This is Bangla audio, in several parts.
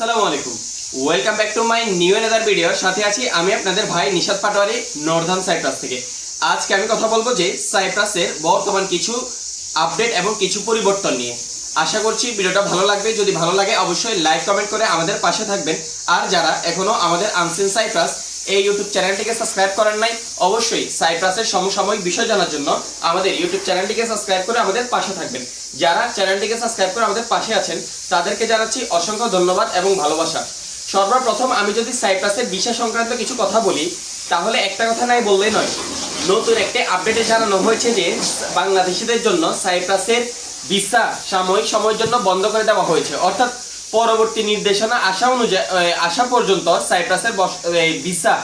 আসসালামু আলাইকুম, welcome back to my new another video. সাথে আছি আমি আপনাদের ভাই নিশাত পাটোয়ারি নর্দার্ন সাইপ্রাস থেকে। আজকে আমি কথা বলবো যে সাইপ্রাসের বর্তমান কিছু আপডেট এবং কিছু পরিবর্তন নিয়ে। আশা করছি ভিডিওটা ভালো লাগবে। যদি ভালো লাগে অবশ্যই লাইক কমেন্ট করে আমাদের পাশে থাকবেন। আর যারা এখনো আমাদের আনসিন সাইপ্রাস এই ইউটিউব চ্যানেলটিকে সাবস্ক্রাইব করেন নাই, অবশ্যই সাইপ্রাসের সমসাময়িক বিষয় জানার জন্য আমাদের ইউটিউব চ্যানেলটিকে সাবস্ক্রাইব করে আমাদের পাশে থাকবেন। যারা চ্যানেলটিকে সাবস্ক্রাইব করে আমাদের পাশে আছেন তাদেরকে জানাচ্ছি অসংখ্য ধন্যবাদ এবং ভালোবাসা। সর্বপ্রথম আমি যদি সাইপ্রাসের ভিসা সংক্রান্ত কিছু কথা বলি, তাহলে একটা কথা নাই বললেই নয়। নতুন একটি আপডেটে জানানো হয়েছে যে বাংলাদেশিদের জন্য সাইপ্রাসের ভিসা সাময়িক সময়ের জন্য বন্ধ করে দেওয়া হয়েছে। অর্থাৎ পরবর্তী নির্দেশনা আসা পর্যন্ত সাইপ্রাসের ভিসা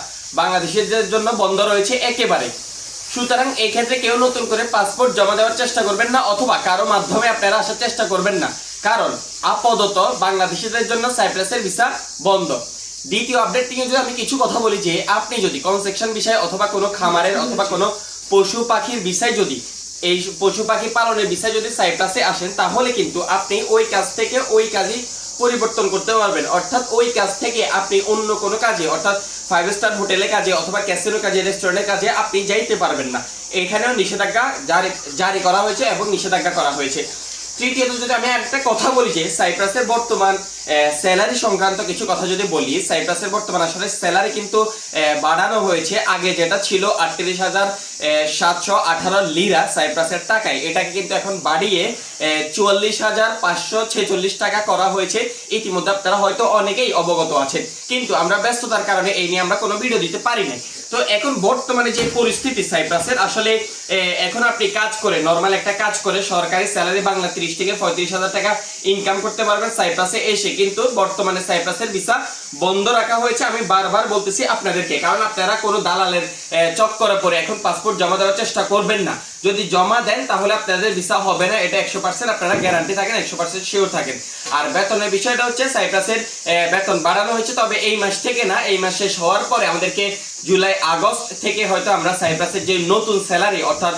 বাংলাদেশিদের জন্য বন্ধ রয়েছে একেবারে। সুতরাং এই ক্ষেত্রে কেউ নতুন করে পাসপোর্ট জমা দেওয়ার চেষ্টা করবেন না, অথবা কারো মাধ্যমে আপনারা আসার চেষ্টা করবেন না, কারণ আপাতত বাংলাদেশিদের জন্য সাইপ্রাসের ভিসা বন্ধ। দ্বিতীয় আপডেট নিয়ে যদি আমি কিছু কথা বলি, যে আপনি যদি কনস্ট্রাকশন বিষয় অথবা কোনো খামারের অথবা কোনো পশু পাখির বিষয়, যদি এই পশু পাখি পালনের বিষয় যদি সাইপ্রাসে আসেন, তাহলে কিন্তু আপনি ওই কাজ থেকে ওই কাজই পরিবর্তন করতে পারবেন। অর্থাৎ ওই কাজ থেকে আপনি অন্য কোনো কাজে, অর্থাৎ 5 স্টার হোটেলের কাজে অথবা ক্যাসিনো কাজে, রেস্টুরেন্টের কাজে আপনি যাইতে পারবেন না। এখানেও নিষেধাজ্ঞা জারি করা হয়েছে এবং নিষেধাজ্ঞা করা হয়েছে। তৃতীয়ত যদি আমি একটা কথা বলি, যে সাইপ্রাসের বর্তমান স্যালারি সংক্রান্ত কিছু কথা যদি বলি, সাইপ্রাসের বর্তমান আসলে স্যালারি কিন্তু বাড়ানো হয়েছে। আগে যেটা ছিল 38,718 লিরা সাইপ্রাসের টাকায়, এটাকে কিন্তু এখন বাড়িয়ে 44,546 টাকা করা হয়েছে। ইতিমধ্যে আপনারা হয়তো অনেকেই অবগত আছেন, কিন্তু আমরা ব্যস্ততার কারণে এই নিয়ে আমরা কোনো ভিডিও দিতে পারি নাই। তো এখন বর্তমানে যে পরিস্থিতি সাইপ্রাসের, আসলে এখন আপনি কাজ করে, নর্মাল একটা কাজ করে সরকারি স্যালারি বাংলা 30 থেকে 35,000 টাকা ইনকাম করতে পারবেন সাইপ্রাসে এসে। কিন্তু বর্তমানে সাইপ্রাসের ভিসা বন্ধ রাখা হয়েছে। আমি বারবার বলতেছি আপনাদেরকে, কারণ আপনারা কোনো দালালের চক্করে পড়ে এখন পাসপোর্ট জমা দেওয়ার চেষ্টা করবেন না। যদি জমা দেন তাহলে আপনাদের ভিসা হবে না, এটা 100% আপনারা গ্যারান্টি থাকেন, 100% শিওর থাকেন। আর বেতনের বিষয়টা হচ্ছে সাইপ্রাসের বেতন বাড়ানো হয়েছে, তবে এই মাস থেকে না, এই মাস শেষ হওয়ার পরে আমাদেরকে জুলাই আগস্ট থেকে হয়তো আমরা সাইপ্রাসের যে নতুন স্যালারি, অর্থাৎ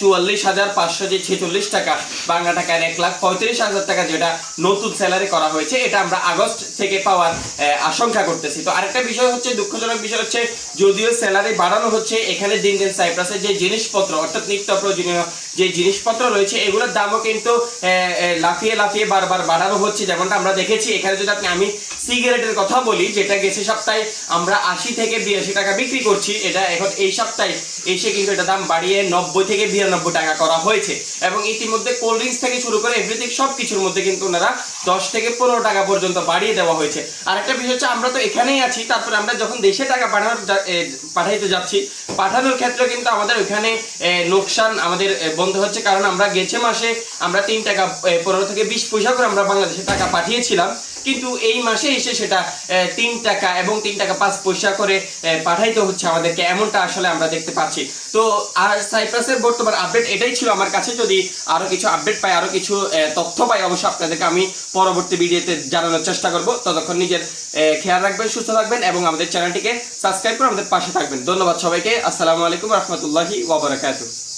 44,546 টাকা, বাংলা টাকায় 1,35,000 টাকা, যেটা নতুন স্যালারি করা হয়েছে, এটা আমরা আগস্ট থেকে পাওয়ার আশঙ্কা করতেছি। তো আরেকটা বিষয় হচ্ছে, দুঃখজনক বিষয় হচ্ছে, যদিও স্যালারি বাড়ানো হচ্ছে, এখানে দিন দিন সাইপ্রাসের যে জিনিসপত্র, অর্থাৎ নিত্য প্রয়োজনীয় যে জিনিসপত্র রয়েছে, এগুলোর দামও কিন্তু লাফিয়ে লাফিয়ে বারবার বাড়ানো হচ্ছে। যেমনটা আমরা দেখেছি এখানে, যদি আমি সিগারেটের কথা বলি, যেটা গেছে সপ্তাহে আমরা 80 থেকে 82 টাকা বিক্রি করছি, এটা এখন এই সপ্তাহে এসে কিন্তু এটা দাম বাড়িয়ে 90 থেকে 92 টাকা করা হয়েছে। এবং ইতিমধ্যে কোল্ড ড্রিঙ্কস থেকে শুরু করে এভরিথিং সব কিছুর মধ্যে কিন্তু ওনারা 10 থেকে 15 টাকা পর্যন্ত বাড়িয়ে দেওয়া হয়েছে। আরেকটা বিষয় হচ্ছে, আমরা তো এখানেই আছি, তারপরে আমরা যখন দেশে টাকা পাঠাইতে যাচ্ছি, পাঠানোর ক্ষেত্রে কিন্তু আমাদের ওইখানে লোকসান আমাদের বন্ধ হচ্ছে। কারণ আমরা গেছে মাসে আমরা 3 টাকা 15 থেকে 20 পয়সা করে আমরা বাংলাদেশে টাকা পাঠিয়েছিলাম, কিন্তু এই মাসে এসে সেটা 3 টাকা এবং 3 টাকা 5 পয়সা করে পাঠাইতে হচ্ছে আমাদেরকে, এমনটা আসলে আমরা দেখতে পাচ্ছি। তো আর সাইপ্রাসের বর্তমান আপডেট এটাই ছিল আমার কাছে। যদি আরো কিছু আপডেট পাই, আরো কিছু তথ্য পাই, অবশ্যই আপনাদেরকে আমি পরবর্তী ভিডিওতে জানানোর চেষ্টা করব। ততক্ষণ নিজের খেয়াল রাখবেন, সুস্থ থাকবেন এবং আমাদের চ্যানেলটিকে সাবস্ক্রাইব করে আমাদের পাশে থাকবেন। ধন্যবাদ সবাইকে। আসসালামু আলাইকুম রহমতুল্লাহি ওয়া বারাকাতুহু।